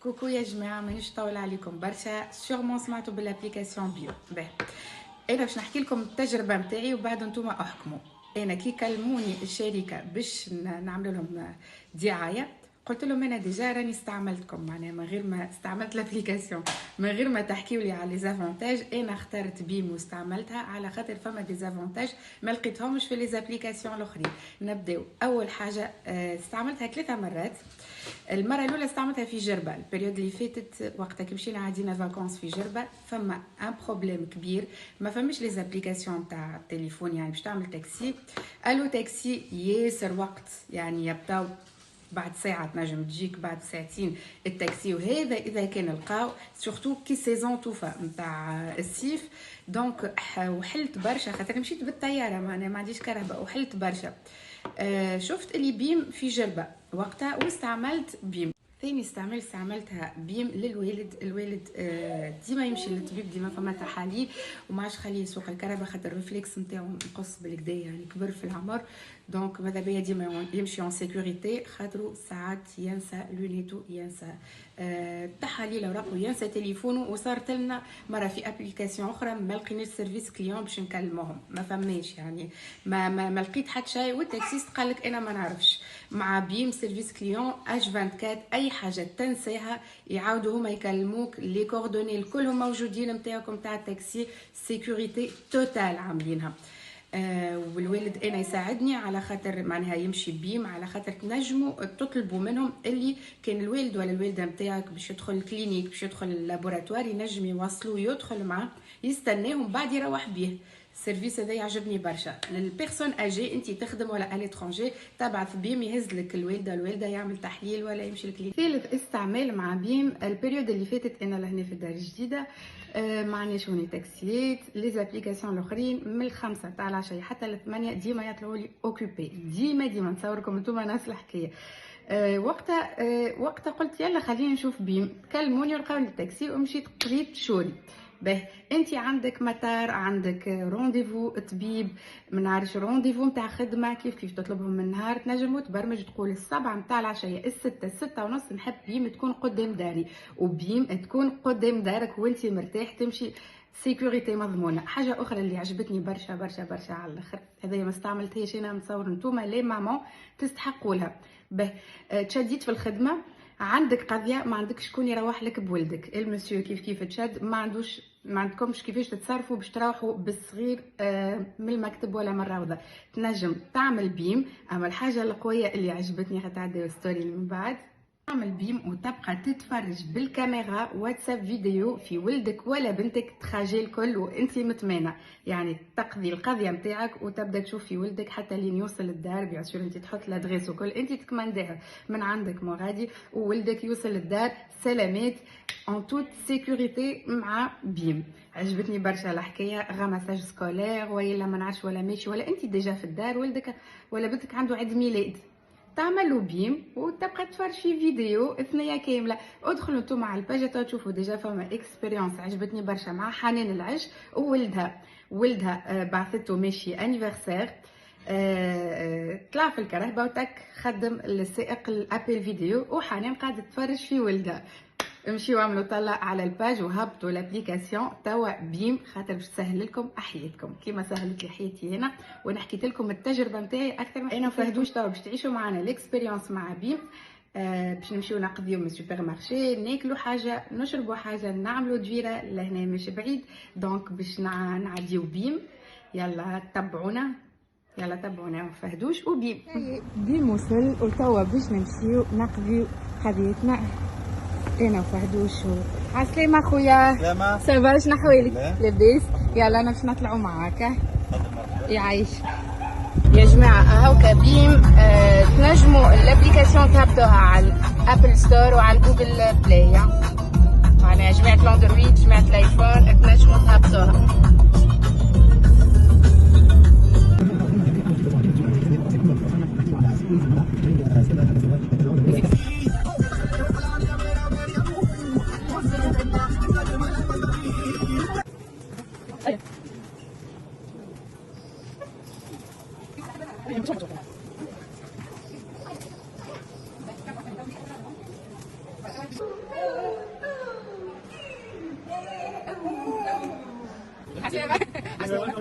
كوكو يا جماعه، مانيش طول عليكم برشا. سيغمون سمعتوا بالابليكاسيون بيو. باهي، انا باش نحكي لكم التجربه نتاعي وبعد نتوما احكموا. انا كي كلموني الشركه باش نعمل لهم دعايه، قلت لهم انا ديجا راني استعملتكم، معناها من غير ما استعملت الابليكاسيون، من غير ما تحكيوا لي على لي زافونتاج. انا اخترت بيم واستعملتها على خاطر فما دي زافونتاج ما لقيتهمش في لي زابليكاسيون الاخرين. نبداو. اول حاجه استعملتها 3 مرات. المره الاولى استعملتها في جربه، البريود اللي فاتت وقتها كي مشينا عادينا فاكونس في جربه، فما ان بروبليم كبير، ما فماش لي زابليكاسيون تاع التليفون. يعني باش تعمل تاكسي، الو تاكسي ياسر وقت، يعني يبداو بعد ساعه تنجم تجيك، بعد ساعتين التاكسي، وهذا اذا كان لقاو سورتو كي سيزون توفى نتاع الصيف. دونك وحلت برشا خاطر مشيت بالطياره، ما عنديش كهرباء، وحلت برشا. شفت اللي بيم في جربه وقتها واستعملت بيم. ثاني استعملتها بيم للوالد. الوالد ديما يمشي للطبيب، ديما فما تحاليل، وما عادش خليه يسوق الكهرباء خاطر الريفلكس نتاعو نقص بالكدا، يعني كبر في العمر. دونك ماذا بيا ديما يمشي اون سيكوريتي، خاطرو ساعات ينسى لونيتو، ينسى التحاليل اوراقو، ينسى تليفونه. وصارت لنا مره في ابليكاسيون اخرى ما لقيناش سيرفيس كليون باش نكلموهم، ما فماش يعني ما لقيت حتى شيء، والتاكسيست قال لك انا ما نعرفش. مع بيم سيرفيس كليون اش 24 اي حاجه تنساها يعاودوا هما يكلموك، لي كوردوني كلهم موجودين نتاعكم تاع التاكسي، سيكوريتي توتال عاملينها. والوالد انا يساعدني على خاطر معناها يمشي بيم، على خاطر تنجموا تطلبوا منهم اللي كان الوالد ولا الوالده نتاعك باش يدخل الكلينيك، باش يدخل اللابوراتوار، ينجم يوصلوا يدخل معاه يستناهم بعد يروح بيه. السيرفيس هذا يعجبني برشا. للبيرسون اجي انت تخدم ولا اليترونجي، تبعث بيم يهز لك الوالده يعمل تحليل ولا يمشي لك. ثالث استعمال مع بيم البريود اللي فاتت، انا لهنا في الدار الجديده معناش هوني تاكسيات، لي زابليكاسيون الاخرين من 5 تاع العشيه حتى 8 ديما يطلعوا لي اوكوبي، ديما نصوركم انتم نفس الحكايه. وقتها قلت يلا خلينا نشوف بيم، كلموني ولقاو لي التاكسي ومشيت قريت شوري. به انت عندك مطار، عندك رونديفو طبيب، ما نعرفش رونديفو نتاع خدمه، كيف تطلبهم من النهار، تنجم تبرمج تقول 7 نتاع العشيه، 6 ونص نحب بيم تكون قدام داري، وبيم تكون قدام دارك وانت مرتاح تمشي، سيكوريتي مضمونه. حاجه اخرى اللي عجبتني برشا على الاخر، هذايا ما استعملتهاش انا، نتصور نتوما لي مامون تستحقوا لها. به تشديت في الخدمه، عندك قضيه ما عندك شكون يروح لك بولدك، المسيو كيف تشد، ما عندكمش كيفاش تتصرفوا باش تروحوا بالصغير من المكتب ولا من الروضه، تنجم تعمل بيم. اما الحاجه القويه اللي عجبتني غتعدي ستوري من بعد، تعمل بيم وتبقى تتفرج بالكاميرا واتساب فيديو في ولدك ولا بنتك تراجي الكل وانت مطمئنه، يعني تقضي القضيه نتاعك وتبدا تشوف في ولدك حتى لين يوصل الدار. بيان سور انت تحط لادريس وكل، انت تكمنديها من عندك مو غادي، وولدك يوصل الدار سلامات ان توت سيكوريتي مع بيم. عجبتني برشا الحكايه، غمساج سكولير ولا ما نعرفش ولا ماشي، ولا انت ديجا في الدار ولدك ولا بنتك عنده عيد ميلاد، تعملوا بيم وتبقى تفرج في فيديو ثنيه كامله. ادخلوا انتم على الباج تشوفوا ديجا فما اكسبيريونس عجبتني برشا مع حنان العش وولدها بعثته ماشي انيفرسير، طلع في الكرهبه وتك خدم السائق الابل فيديو، وحنان قاعده تتفرج في ولدها. امشيو عملوا طلع على الباج وهبطوا الابليكاسيون توا بيم، خاطر باش تسهل لكم حياتكم كيما سهلت لي حياتي هنا. وانا حكيت لكم التجربه نتاعي اكثر من انا فهدوش. توا باش تعيشوا معنا الاكسبيريونس مع بيم، باش نمشيو نقضيو من السوبر مارشي، ناكلوا حاجه، نشربوا حاجه، نعملوا دويره لهنا مش بعيد. دونك باش نعديو بيم. يلا تبعونا ما فهدوش وبيم. بيم وصل وتوا باش نمشيو نقضيو قضيتنا انا وفهدوش. عسلامة خويا. سلامة. سافا شنو احوالك؟ لاباس؟ يلا انا باش نطلعوا معاك. يعيش يا جماعه. هاوكا بيم تنجموا الابليكاسيون تهبطوها على الابل ستور وعلى جوجل بلاي، يعني جماعه الاندرويد جماعه الايفون تنجموا تهبطوها. حسنا